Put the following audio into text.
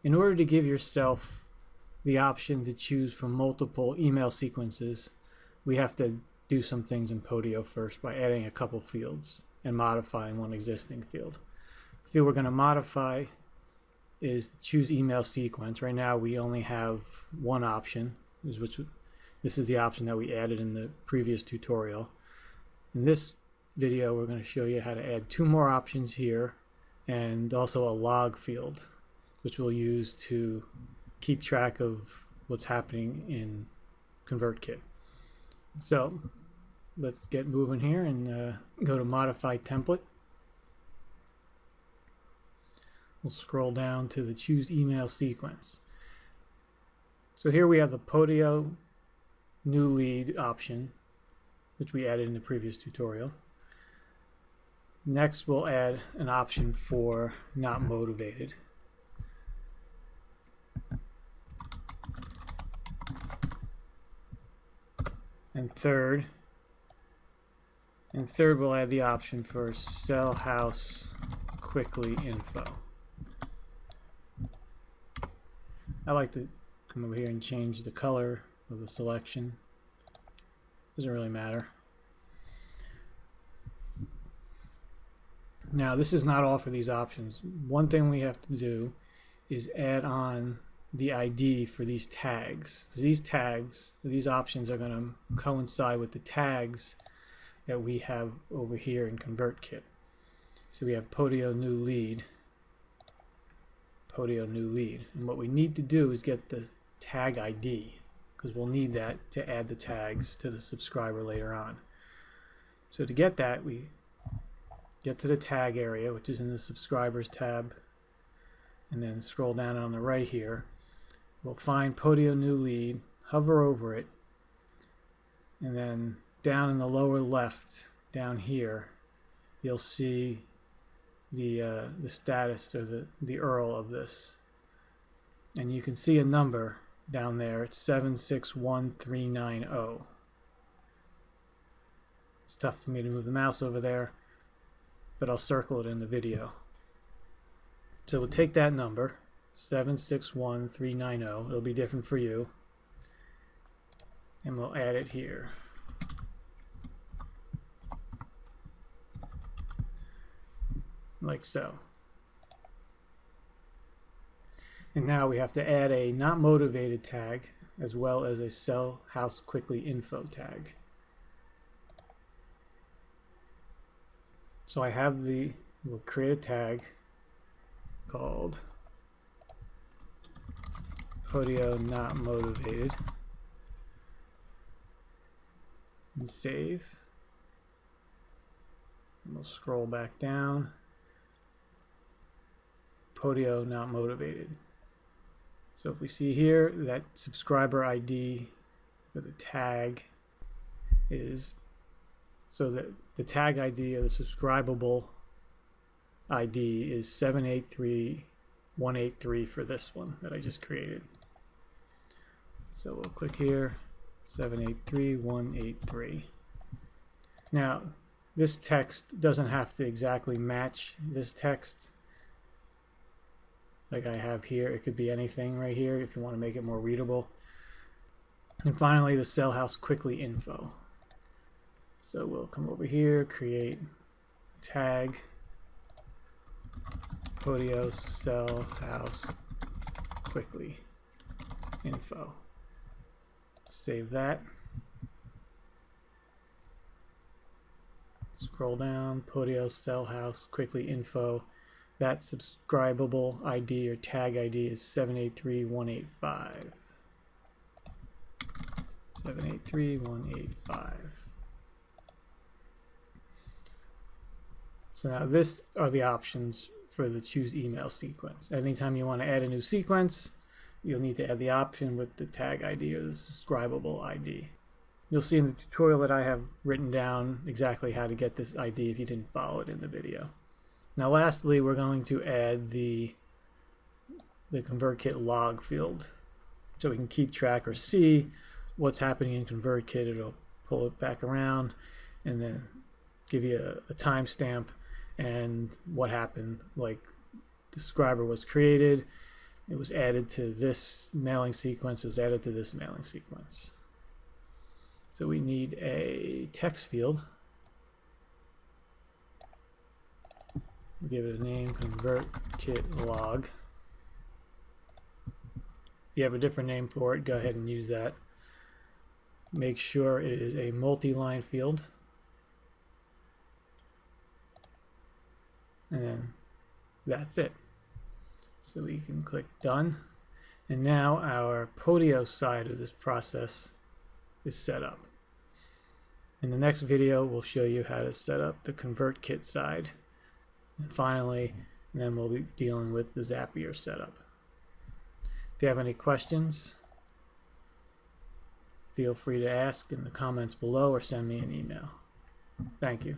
In order to give yourself the option to choose from multiple email sequences, we have to do some things in Podio first by adding a couple fields and modifying one existing field. The field we're going to modify is choose email sequence. Right now we only have one option, this is the option that we added in the previous tutorial. In this video we're going to show you how to add two more options here and also a log field, which we'll use to keep track of what's happening in ConvertKit. So let's get moving here and go to modify template. We'll scroll down to the choose email sequence. So here we have the Podio new lead option, which we added in the previous tutorial. Next we'll add an option for not motivated. And third we'll add the option for sell house quickly info. I like to come over here and change the color of the selection. Doesn't really matter. Now this is not all for these options. One thing we have to do is add on the ID for these tags, because these options are going to coincide with the tags that we have over here in ConvertKit. So we have Podio new lead, and what we need to do is get the tag ID, because we'll need that to add the tags to the subscriber later on. So to get that, we get to the tag area, which is in the subscribers tab, and then scroll down on the right here. We'll find Podio new lead, hover over it, and then down in the lower left, down here, you'll see the status or the URL of this, and you can see a number down there. It's 761390. It's tough for me to move the mouse over there, but I'll circle it in the video. So we'll take that number, 761390, it'll be different for you, and we'll add it here. Like so. And now we have to add a not motivated tag as well as a sell house quickly info tag. So I have we'll create a tag called Podio not motivated and save. And we'll scroll back down. Podio not motivated. So if we see here that subscriber ID for the tag is, so that the tag ID or the subscribable ID is 783183 for this one that I just created. So we'll click here, 783183. Now this text doesn't have to exactly match this text like I have here. It could be anything right here if you want to make it more readable. And finally, the sell house quickly info. So we'll come over here, create a tag, Podio sell house quickly info. Save that. Scroll down, Podio sell house quickly info. That subscribable ID or tag ID is 783185. 783185. So now this are the options for the choose email sequence. Anytime you want to add a new sequence, you'll need to add the option with the tag ID or the subscribable ID. You'll see in the tutorial that I have written down exactly how to get this ID if you didn't follow it in the video. Now lastly, we're going to add the ConvertKit log field so we can keep track or see what's happening in ConvertKit. It'll pull it back around and then give you a timestamp and what happened, like the subscriber was created, It was added to this mailing sequence, it was added to this mailing sequence. So we need a text field. We'll give it a name, ConvertKit log. If you have a different name for it, go ahead and use that. Make sure it is a multi-line field. And then that's it. So we can click done. And now our Podio side of this process is set up. In the next video, we'll show you how to set up the ConvertKit side. And finally, then we'll be dealing with the Zapier setup. If you have any questions, feel free to ask in the comments below or send me an email. Thank you.